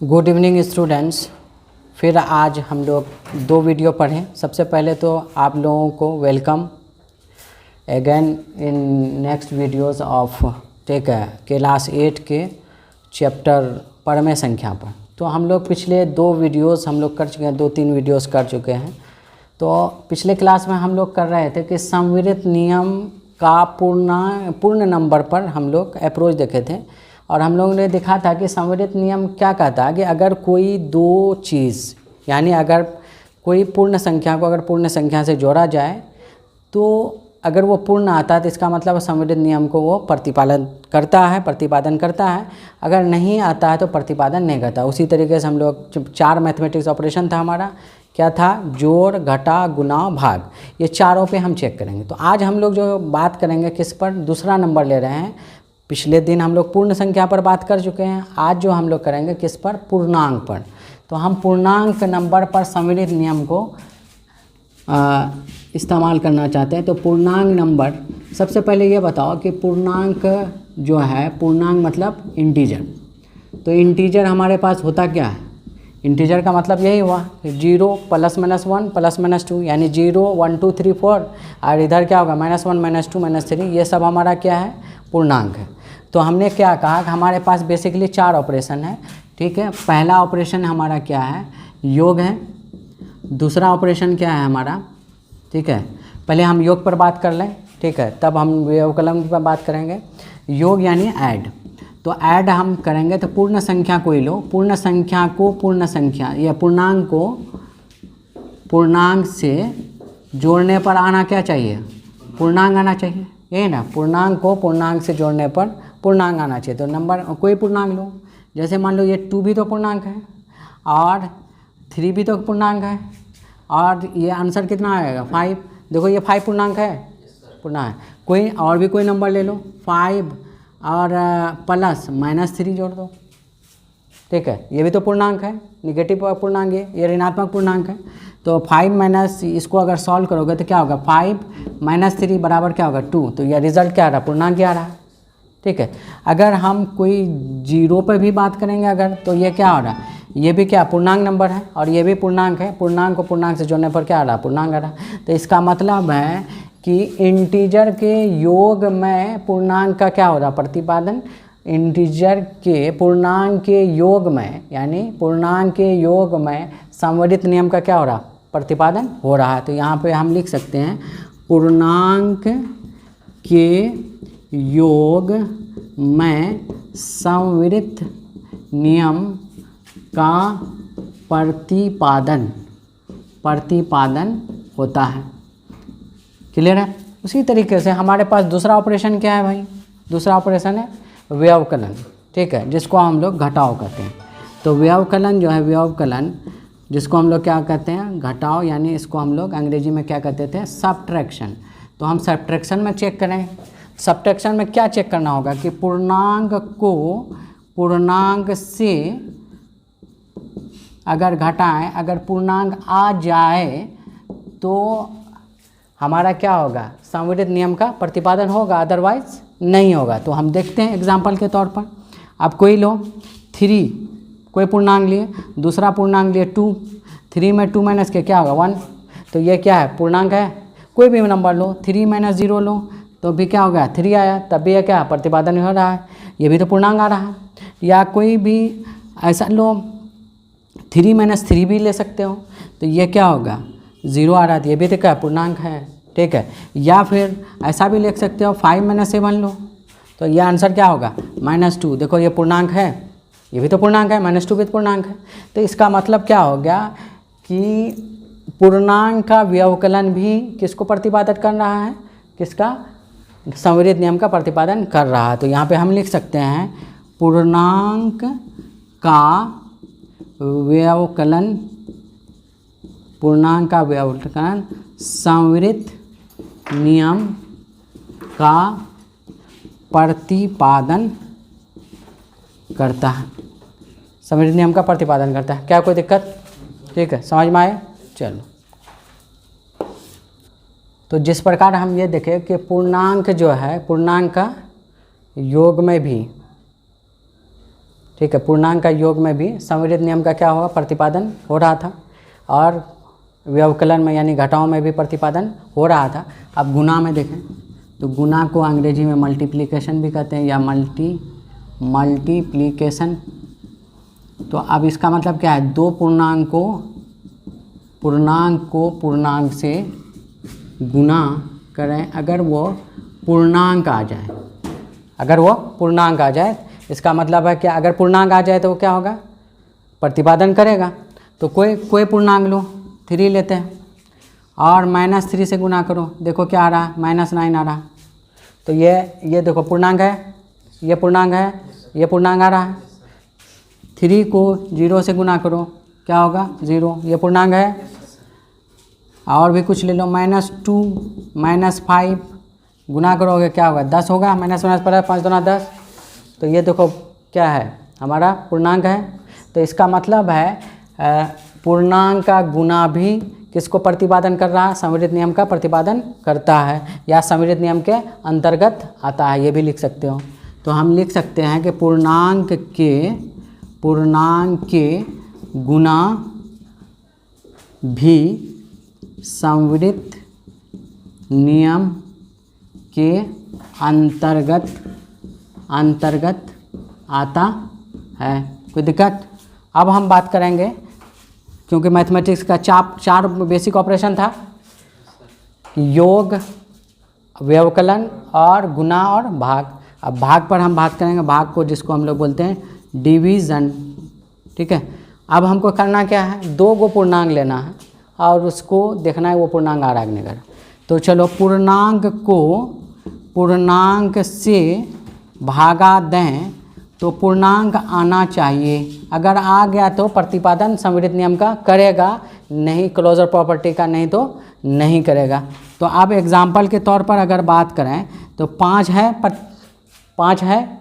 Good evening students. फिर आज हम लोग दो वीडियो पढ़ें। सबसे पहले तो आप लोगों को welcome again in next videos of ठीक है क्लास 8 के चैप्टर परमेय संख्या पर। तो हम लोग पिछले दो वीडियोस हम लोग कर चुके हैं, 2-3 वीडियोस कर चुके हैं। तो पिछले क्लास में हम लोग कर रहे थे कि संवृत नियम का पूर्ण नंबर पर हम लोग अप्रोच देखे थे और हम लोगों ने देखा था कि संवृत नियम क्या कहता है कि अगर कोई दो चीज़ यानी अगर कोई पूर्ण संख्या को अगर पूर्ण संख्या से जोड़ा जाए तो अगर वो पूर्ण आता है तो इसका मतलब संवृत नियम को वो प्रतिपादन करता है। अगर नहीं आता है तो प्रतिपादन नहीं करता। उसी तरीके से हम लोग 4 मैथमेटिक्स ऑपरेशन था हमारा, क्या था, जोड़, घटा, गुणा, भाग, ये चारों पे हम चेक करेंगे। तो आज हम लोग जो बात करेंगे किस पर, दूसरा नंबर ले रहे हैं। पिछले दिन हम लोग पूर्ण संख्या पर बात कर चुके हैं, आज जो हम लोग करेंगे किस पर, पूर्णांक पर। तो हम पूर्णांक नंबर पर संवृत नियम को इस्तेमाल करना चाहते हैं। तो पूर्णांक नंबर, सबसे पहले ये बताओ कि पूर्णांक जो है, पूर्णांक मतलब इंटीजर। तो इंटीजर हमारे पास होता क्या है, इंटीजर का मतलब यही हुआ 0 +- 1 +- 2 यानी 0 1 2 3 4 और इधर क्या होगा -1 -2 -3, ये सब हमारा क्या है, पूर्णांक है। तो हमने क्या कहा कि हमारे पास बेसिकली 4 ऑपरेशन है, ठीक है। पहला ऑपरेशन हमारा क्या है, योग है। दूसरा ऑपरेशन क्या है हमारा, ठीक है। पहले हम योग पर बात कर लें, ठीक है, तब हम व्यवकलन पर बात करेंगे। योग यानी ऐड, तो ऐड हम करेंगे तो पूर्ण संख्या को ही लो, पूर्ण संख्या को पूर्ण संख्या या पूर्णांक को पूर्णांक से जोड़ने पर आना क्या चाहिए, पूर्णांक आना चाहिए, यही ना। पूर्णांक को पूर्णांक से जोड़ने पर पूर्णांक आना चाहिए। तो नंबर कोई पूर्णांक लो, जैसे मान लो ये 2 भी तो पूर्णांक है और 3 भी तो पूर्णांक है और ये आंसर कितना आएगा 5। देखो ये 5 पूर्णांक है, पूर्णांक। कोई और भी कोई नंबर ले लो, 5 और +- 3 जोड़ दो, ठीक है, ये भी तो पूर्णांक है, निगेटिव पूर्णांक है, ये ऋणात्मक पूर्णांक है। तो 5 माइनस इसको अगर सॉल्व करोगे तो क्या होगा, 5 - 3 बराबर क्या होगा 2। तो यह रिजल्ट क्या आ रहा, पूर्णांक क्या आ रहा, ठीक है। अगर हम कोई 0 पर भी बात करेंगे अगर, तो ये क्या हो रहा है, ये भी क्या पूर्णांक नंबर है और ये भी पूर्णांक है। पूर्णांक को पूर्णांक से जोड़ने पर क्या आ रहा, पूर्णांक आ रहा। तो इसका मतलब है कि इंटीजर के योग में पूर्णांक का क्या हो रहा, प्रतिपादन। इंटीजर के पूर्णांक के योग में यानी पूर्णांक के योग में संवृत नियम का क्या हो रहा, प्रतिपादन हो रहा है। तो यहाँ पे हम लिख सकते हैं पूर्णांक के योग में संवृत नियम का प्रतिपादन होता है। क्लियर है। उसी तरीके से हमारे पास दूसरा ऑपरेशन क्या है भाई, दूसरा ऑपरेशन है व्यवकलन, ठीक है, जिसको हम लोग घटाव कहते हैं। तो व्यवकलन जो है, व्यवकलन जिसको हम लोग क्या कहते हैं, घटाव, यानी इसको हम लोग अंग्रेजी में क्या कहते थे, सब्ट्रैक्शन। तो हम सब्ट्रैक्शन में चेक करें। सब्ट्रैक्शन में क्या चेक करना होगा कि पूर्णांक को पूर्णांक से अगर घटाएं, अगर पूर्णांक आ जाए तो हमारा क्या होगा, संवृत नियम का प्रतिपादन होगा, अदरवाइज नहीं होगा। तो हम देखते हैं एग्जाम्पल के तौर पर। आप कोई लो 3, कोई पूर्णांक लिए, दूसरा पूर्णांक लिए 2, 3 में 2 माइनस के क्या होगा 1। तो ये क्या है, पूर्णांक है। कोई भी नंबर लो, 3 - 0 लो तो भी क्या होगा, 3 आया, तब भी यह क्या प्रतिपादन हो रहा है, ये भी तो पूर्णांक आ रहा है। या कोई भी ऐसा लो 3 - 3 भी ले सकते हो, तो ये क्या होगा 0 आ रहा है, ये भी तो क्या पूर्णांक है, ठीक है। या फिर ऐसा भी लिख सकते हो 5 - 7 लो, तो ये आंसर क्या होगा -2। देखो ये पूर्णांक है, ये भी तो पूर्णांक है, -2 भी तो पूर्णांक है। तो इसका मतलब क्या हो गया कि पूर्णांक का व्यवकलन भी किसको प्रतिपादन कर रहा है, किसका, संवृत नियम का प्रतिपादन कर रहा है। तो यहाँ पे हम लिख सकते हैं पूर्णांक का व्यवकलन, पूर्णांक का व्यवकलन संवृत नियम का प्रतिपादन करता है, संवृत नियम का प्रतिपादन करता है। क्या कोई दिक्कत, ठीक है, समझ में आए। चलो, तो जिस प्रकार हम ये देखें कि पूर्णांक जो है, पूर्णांक का योग में भी ठीक है, पूर्णांक का योग में भी संविलित नियम का क्या होगा, प्रतिपादन हो रहा था, और व्यवकलन में यानी घटाओं में भी प्रतिपादन हो रहा था। अब गुणा में देखें तो गुणा को अंग्रेजी में मल्टीप्लिकेशन भी कहते हैं या मल्टीप्लिकेशन। तो अब इसका मतलब क्या है, दो पूर्णांक को पूर्णांक से गुणा करें अगर वो पूर्णांक आ जाए, इसका मतलब है कि अगर पूर्णांक आ जाए तो वो क्या होगा, प्रतिपादन करेगा। तो कोई पूर्णांक लो, 3 लेते हैं और -3 से गुणा करो, देखो क्या आ रहा है, -9 आ रहा। तो ये देखो पूर्णांक है, ये पूर्णांक है, ये पूर्णांक आ रहा है। 3 को 0 से गुणा करो, क्या होगा, 0, ये पूर्णांक है। और भी कुछ ले लो, -2 -5 गुणा करोगे क्या होगा, 10 होगा, -, पर 5 दूना 10। तो ये देखो क्या है, हमारा पूर्णांक है। तो इसका मतलब है पूर्णांक का गुणा भी किसको प्रतिपादन कर रहा है, संविलित नियम का प्रतिपादन करता है या संविलित नियम के अंतर्गत आता है, ये भी लिख सकते हो। तो हम लिख सकते हैं कि पूर्णांक के गुणा भी संविलित नियम के अंतर्गत आता है। कोई दिक्कत? अब हम बात करेंगे, क्योंकि मैथमेटिक्स का 4 बेसिक ऑपरेशन था, योग, व्यवकलन और गुणा और भाग। अब भाग पर हम बात करेंगे, भाग को जिसको हम लोग बोलते हैं डिवीज़न। ठीक है, अब हमको करना क्या है, 2 को पूर्णांक लेना है और उसको देखना है वो पूर्णांक आ रहा है नहीं। तो चलो पूर्णांक को पूर्णांक से भागा दें तो पूर्णांक आना चाहिए, अगर आ गया तो प्रतिपादन संविलित नियम का करेगा, नहीं क्लोजर प्रॉपर्टी का, नहीं तो नहीं करेगा। तो अब एग्जाम्पल के तौर पर अगर बात करें तो 5 है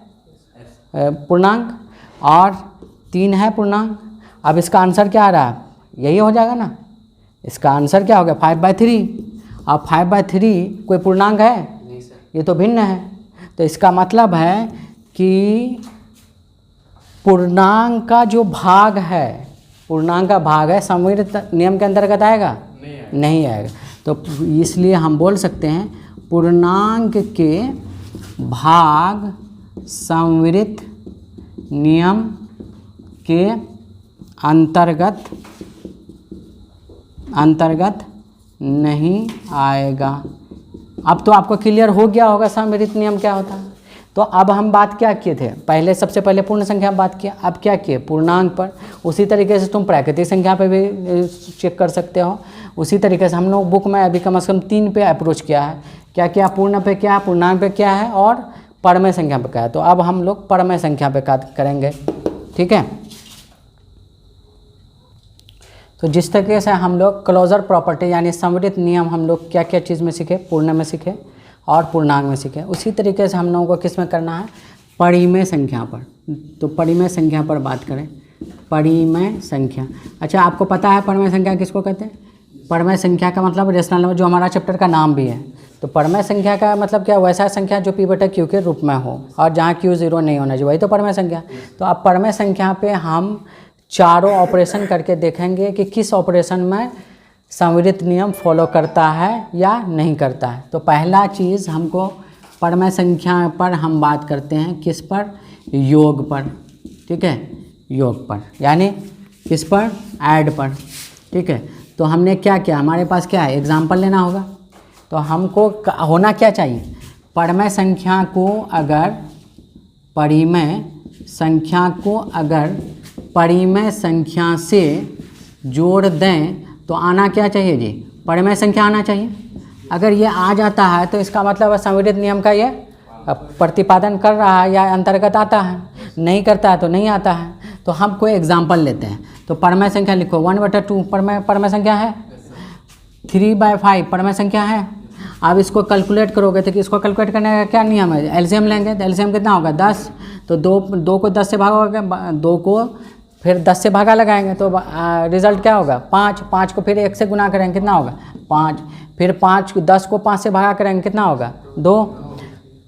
पूर्णांक और 3 है पूर्णांक। अब इसका आंसर क्या आ रहा है, यही हो जाएगा ना, इसका आंसर क्या हो गया, 5/3। अब 5/3 कोई पूर्णांक है नहीं सर, ये तो भिन्न है। तो इसका मतलब है कि पूर्णांक का जो भाग है, संविलित नियम के अंतर्गत आएगा, नहीं आएगा। तो इसलिए हम बोल सकते हैं पूर्णांक के भाग संविलित नियम के अंतर्गत नहीं आएगा। अब तो आपको क्लियर हो गया होगा संविलित नियम क्या होता है। तो अब हम बात क्या किए थे, सबसे पहले पूर्ण संख्या में बात किया, अब क्या किए, पूर्णांक पर। उसी तरीके से तुम प्राकृतिक संख्या पे भी चेक कर सकते हो। उसी तरीके से हम लोग बुक में अभी कम से कम 3 पे अप्रोच किया है, क्या क्या, पूर्ण पे क्या है, पूर्णांक पे क्या है और परमेय संख्या पे क्या है। तो अब हम लोग परमेय संख्या पे करेंगे। ठीक है, तो जिस तरीके से हम लोग क्लोजर प्रॉपर्टी यानी संविलित नियम हम लोग क्या क्या चीज़ में सीखे, पूर्ण में सीखे और पूर्णांक में सीखे, उसी तरीके से हम लोगों को किस में करना है, परिमेय संख्या पर। तो परिमेय संख्या पर बात करें, परिमेय संख्या। अच्छा, आपको पता है परिमेय संख्या किसको कहते हैं? परिमेय संख्या का मतलब रेशनल नंबर, जो हमारा चैप्टर का नाम भी है। तो परिमेय संख्या का मतलब क्या, वैसा संख्या जो P/Q के रूप में हो और जहाँ Q 0 नहीं होना चाहिए, वही तो परिमेय संख्या। तो अब परिमेय संख्या पे हम चारों ऑपरेशन करके देखेंगे कि किस ऑपरेशन में संविलित नियम फॉलो करता है या नहीं करता है। तो पहला चीज़ हमको परिमेय संख्या पर हम बात करते हैं, किस पर, योग पर। ठीक है, योग पर यानी किस पर, ऐड पर। ठीक है, तो हमने क्या किया, हमारे पास क्या है, एग्जाम्पल लेना होगा। तो हमको होना क्या चाहिए, परिमेय संख्या को अगर परिमेय संख्या से जोड़ दें तो आना क्या चाहिए जी, परिमेय संख्या आना चाहिए। अगर ये आ जाता है तो इसका मतलब है संविलित नियम का ये प्रतिपादन कर रहा है या अंतर्गत आता है, नहीं करता है तो नहीं आता है। तो हम कोई एग्जाम्पल लेते हैं। तो परिमेय संख्या लिखो, 1/2 परिमेय संख्या है, 3/5 परिमेय संख्या है। अब इसको कैलकुलेट करोगे तो इसको कैलकुलेट करने का क्या नियम है, एलसीएम लेंगे। तो एलसीएम कितना होगा, 10। तो 2 को 10 से भागोगे, 2 को फिर 10 से भागा लगाएंगे तो रिजल्ट क्या होगा, 5 को फिर 1 से गुना करेंगे, कितना होगा, 5। फिर 10 को 5 से भागा करेंगे, कितना होगा, 2।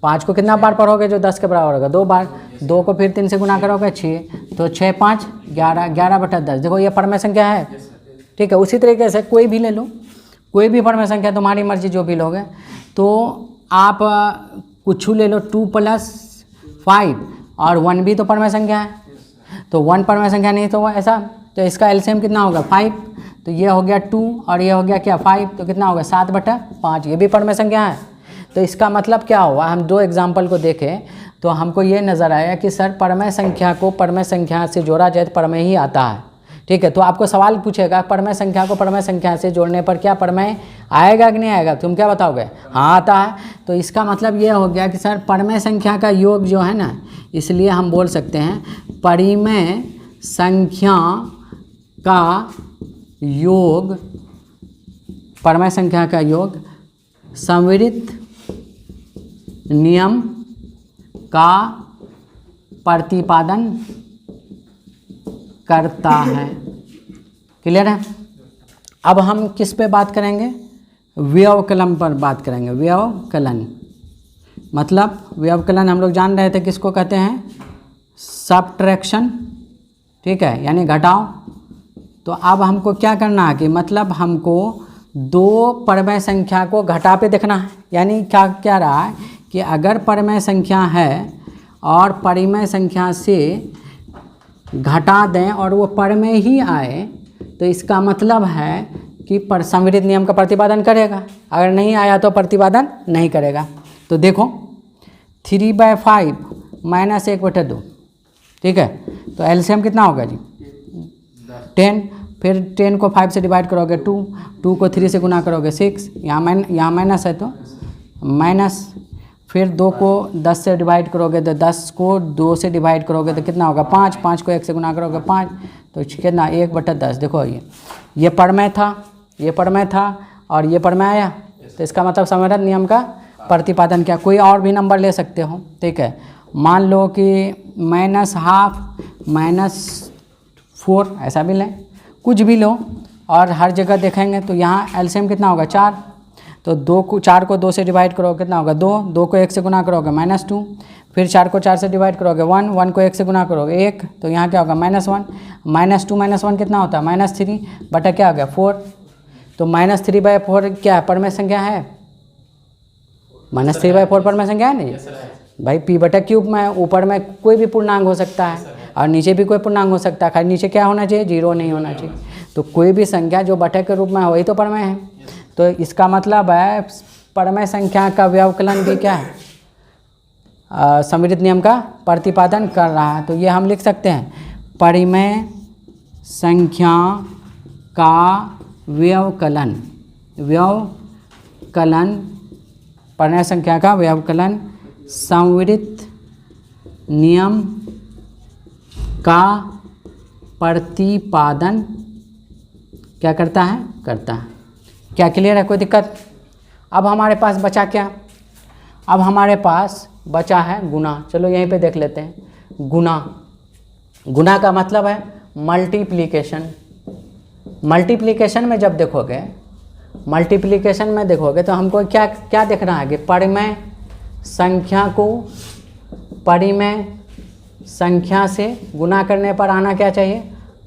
5 को कितना बार पढ़ोगे जो 10 के बराबर होगा, 2 बार। 2 को फिर 3 से गुना करोगे 6, तो 6 5 11, 11/10। देखो ये परमेय संख्या है, ठीक है। उसी तरीके से कोई भी ले लो, कोई भी परमेय संख्या, तुम्हारी मर्जी जो भी लोगे। तो आप कुछ ले लो, 2 + 5 और 1 भी तो परमेय संख्या है, तो 1 परमेय संख्या नहीं तो ऐसा, तो इसका एलसीएम कितना होगा 5, तो ये हो गया 2 और ये हो गया क्या 5, तो कितना होगा 7/5, ये भी परमेय संख्या है। तो इसका मतलब क्या हुआ, हम 2 एग्जाम्पल को देखें तो हमको ये नज़र आया कि सर परमेय संख्या को परमेय संख्या से जोड़ा जाए तो परमेय ही आता है, ठीक है। तो आपको सवाल पूछेगा परमेय संख्या को परमेय संख्या से जोड़ने पर क्या परमेय आएगा कि नहीं आएगा, तुम क्या बताओगे, हाँ आता है। तो इसका मतलब ये हो गया कि सर परमेय संख्या का योग जो है ना, इसलिए हम बोल सकते हैं परिमेय संख्या का योग, परमेय संख्या का योग संवृत्त नियम का प्रतिपादन करता है। क्लियर है। अब हम किस पे बात करेंगे, व्यवकलन पर बात करेंगे। व्यवकलन मतलब व्यवकलन हम लोग जान रहे थे किसको कहते हैं, सब्ट्रैक्शन, ठीक है, यानी घटाव। तो अब हमको क्या करना है कि मतलब हमको 2 परमेय संख्या को घटा पे देखना है। यानी क्या क्या रहा है कि अगर परमेय संख्या है और परिमेय संख्या से घटा दें और वो परमेय ही आए, तो इसका मतलब है कि संवृत्त नियम का प्रतिपादन करेगा, अगर नहीं आया तो प्रतिपादन नहीं करेगा। तो देखो 3/5 - 1/2, ठीक है। तो एलसीएम कितना होगा जी 10, फिर 10 को 5 से डिवाइड करोगे 2, 2 को 3 से गुना करोगे 6, यहाँ माइनस है तो माइनस, फिर 2 को 10 से डिवाइड करोगे तो 10 को 2 से डिवाइड करोगे तो कितना होगा 5, 5 को 1 से गुना करोगे 5, तो कितना 1/10। देखो ये परमेय था, ये परमेय था और ये परमेय आया, तो इसका मतलब संवृत्त नियम का प्रतिपादन किया। कोई और भी नंबर ले सकते हो, ठीक है। मान लो कि -12 -4 ऐसा भी लें, कुछ भी लो, और हर जगह देखेंगे तो यहाँ एलसीएम कितना होगा 4, तो 4 को 2 से डिवाइड करोगे कितना होगा 2, 2 को 1 से गुना करोगे -2, फिर 4 को 4 से डिवाइड करोगे 1, 1 को 1 से गुना करोगे 1, तो यहाँ क्या होगा -1, -2 -1 कितना होता है -3 बटा क्या हो गया 4। तो -3/4 क्या है, परमेय संख्या है, -3/4 परमेय संख्या है नहीं भाई, p/3 में ऊपर में कोई भी पूर्णांक हो सकता है और नीचे भी कोई पूर्णांक हो सकता है, खाली नीचे क्या होना चाहिए 0 नहीं होना चाहिए। तो कोई भी संख्या जो बटे के रूप में है वही तो परमेय है। तो इसका मतलब है परमेय संख्या का व्यवकलन भी क्या है, संवृत्त नियम का प्रतिपादन कर रहा है। तो ये हम लिख सकते हैं परिमेय संख्या का व्यवकलन, परमेय संख्या का व्यवकलन संवृत्त नियम का प्रतिपादन क्या करता है, करता है। क्या क्लियर है, कोई दिक्कत। अब हमारे पास बचा क्या, अब हमारे पास बचा है गुना। चलो यहीं पे देख लेते हैं, गुना। गुना का मतलब है मल्टीप्लिकेशन। मल्टीप्लिकेशन में जब देखोगे, मल्टीप्लिकेशन में देखोगे तो हमको क्या क्या देखना है कि परिमेय संख्या को परिमेय संख्या से गुना करने पर आना क्या चाहिए,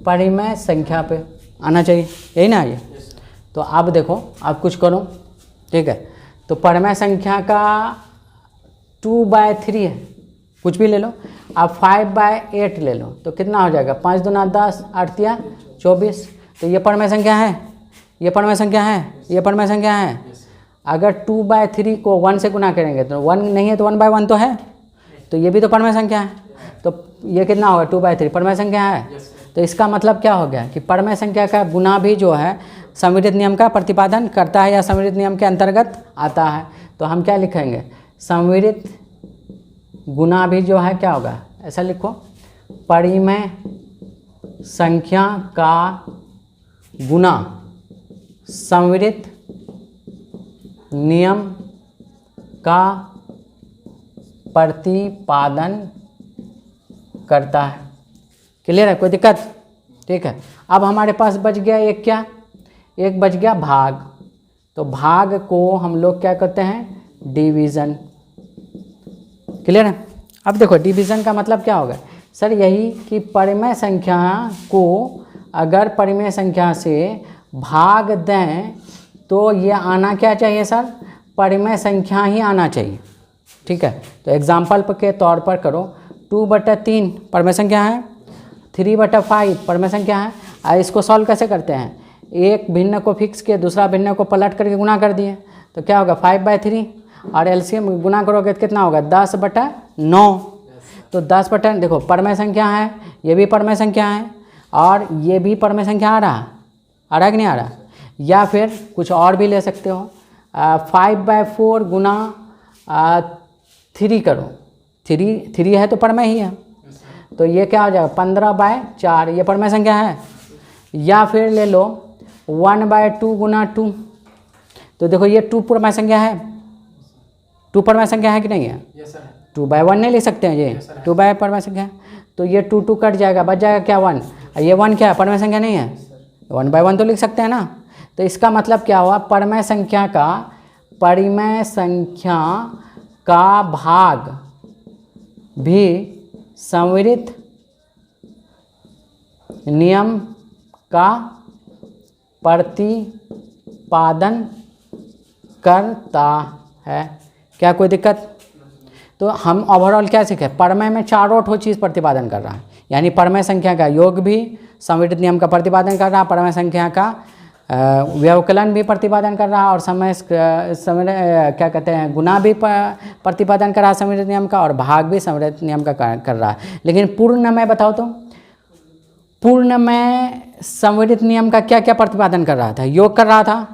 परिमेय संख्या पे आना चाहिए, यही ना ये। तो अब देखो, अब कुछ करो, ठीक है। तो परमेय संख्या का 2/3 है, कुछ भी ले लो। अब 5/8 ले लो तो कितना हो जाएगा 5 दूना 10, 8 तिया 24। तो ये परमेय संख्या है, ये परमेय संख्या है, ये परमेय संख्या है। अगर 2/3 को 1 से गुना करेंगे तो 1 नहीं है तो 1/1 तो है, तो ये भी तो परमेय संख्या है। तो ये कितना होगा 2/3 परमेय संख्या है। तो इसका मतलब क्या हो गया कि परमेय संख्या का गुना भी जो है संवृत्त नियम का प्रतिपादन करता है या संवृत्त नियम के अंतर्गत आता है। तो हम क्या लिखेंगे, संवृत्त गुना भी जो है क्या होगा, ऐसा लिखो, परिमेय संख्या का गुना संवृत्त नियम का प्रतिपादन करता है। क्लियर है, कोई दिक्कत, ठीक है। अब हमारे पास बच गया एक क्या, एक बच गया भाग। तो भाग को हम लोग क्या करते हैं, डिवीज़न। क्लियर है। अब देखो डिवीज़न का मतलब क्या होगा सर, यही कि परिमेय संख्या को अगर परिमेय संख्या से भाग दें तो ये आना क्या चाहिए सर, परिमेय संख्या ही आना चाहिए। ठीक है, तो एग्जाम्पल के तौर पर करो, 2/3 परिमेय संख्या है, 3/5 परिमेय संख्या है। और इसको सॉल्व कैसे करते हैं, एक भिन्न को फिक्स किए, दूसरा भिन्न को पलट करके गुना कर दिए, तो क्या होगा 5/3 और एलसीएम गुना करोगे तो कितना होगा 10/9। तो 10 देखो परिमेय संख्या है, ये भी परिमेय संख्या है और ये भी परिमेय संख्या आ रहा है कि नहीं आ रहा। या फिर कुछ और भी ले सकते हो, 5/4 गुना 3 करो, 3 है तो परिमेय ही है, तो ये क्या हो जाएगा 15/4, ये परिमेय संख्या है। या फिर ले लो 1/2 गुना 2, तो देखो ये 2 परिमेय संख्या है, 2 परिमेय संख्या है कि नहीं है, 2/1 नहीं लिख सकते हैं, ये 2 परिमेय संख्या है, तो ये 2 कर जाएगा, बच जाएगा क्या 1, ये 1 क्या है परिमेय संख्या नहीं है, 1/1 तो लिख सकते हैं ना। तो इसका मतलब क्या हुआ, परिमेय संख्या का भाग भी संवृत्त नियम का प्रतिपादन करता है। क्या कोई दिक्कत। तो हम ओवरऑल क्या सीखे, परिमेय में चारों ठो चीज़ प्रतिपादन कर रहा है, यानी परिमेय संख्या का योग भी संवृत्त नियम का प्रतिपादन कर रहा है, परिमेय संख्या का व्यवकलन भी प्रतिपादन कर रहा है, और समय क्या कहते हैं गुना भी प्रतिपादन कर रहा है संवृत्त नियम का, और भाग भी संवृत्त नियम का कर रहा है। लेकिन पूर्ण में बताओ तो, पूर्ण में संवृत्त नियम का क्या क्या प्रतिपादन कर रहा था, योग कर रहा था,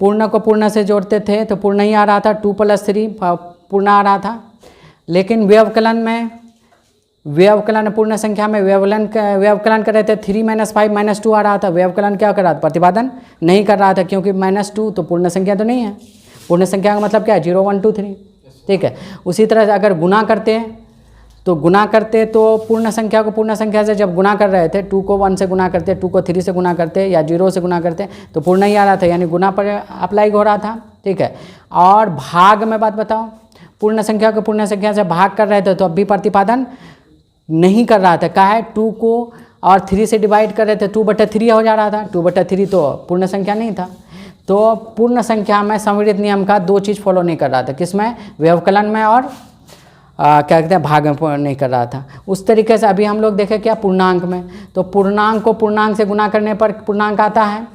पूर्ण को पूर्ण से जोड़ते थे तो पूर्ण ही आ रहा था, 2 + 3 पूर्ण आ रहा था। लेकिन व्यवकलन पूर्ण संख्या में व्यवकलन कर रहे थे, 3 - 5 - 2 आ रहा था, व्यवकलन क्या कर रहा था, प्रतिपादन नहीं कर रहा था, क्योंकि -2 तो पूर्ण संख्या तो नहीं है, पूर्ण संख्या का मतलब क्या है 0 1 2 3। ठीक है, उसी तरह से अगर गुना करते तो पूर्ण संख्या को पूर्ण संख्या से जब गुना कर रहे थे, 2 को 1 से गुना करते, 2 को 3 से गुना करते या 0 से गुना करते तो पूर्ण ही आ रहा था, यानी गुना पर अप्लाई हो रहा था। ठीक है, और भाग में बात बताओ, पूर्ण संख्या को पूर्ण संख्या से भाग कर रहे थे तो अब भी प्रतिपादन नहीं कर रहा था, क्या है 2 को और 3 से डिवाइड कर रहे थे, 2/3 हो जा रहा था, 2/3 तो पूर्ण संख्या नहीं था। तो पूर्ण संख्या में संवृत्त नियम का 2 चीज़ फॉलो नहीं कर रहा था, किसमें, व्यवकलन में और क्या कहते हैं भाग में नहीं कर रहा था। उस तरीके से अभी हम लोग देखें क्या पूर्णांक में, तो पूर्णांक को पूर्णांक से गुना करने पर पूर्णांक आता है,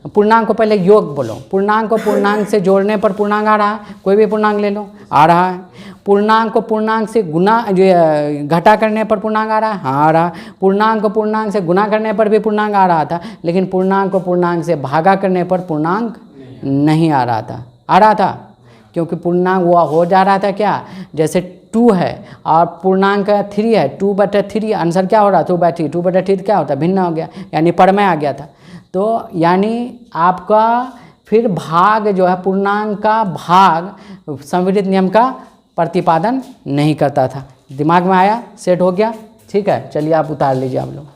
पूर्णांक को पहले योग बोलो, पूर्णांक को पूर्णांक से जोड़ने पर पूर्णांक आ रहा है, कोई भी पूर्णांक ले लो आ रहा है, पूर्णांक को पूर्णांक से गुना घटा करने पर पूर्णांक आ रहा है, हाँ आ रहा है, पूर्णांक को पूर्णांक से गुना करने पर भी पूर्णांक आ रहा था, लेकिन पूर्णांक को पूर्णांक से भागा करने पर पूर्णांक नहीं आ रहा था, क्योंकि पूर्णांक वो हो जा रहा था क्या, जैसे 2 है और पूर्णांक 3 है, 2/3 आंसर क्या हो रहा, 2/3, 2/3 क्या होता है भिन्न हो गया, यानी परिमेय आ गया था। तो यानी आपका फिर भाग जो है, पूर्णांक का भाग संवृत्त नियम का प्रतिपादन नहीं करता था। दिमाग में आया, सेट हो गया। ठीक है, चलिए आप उतार लीजिए आप लोग।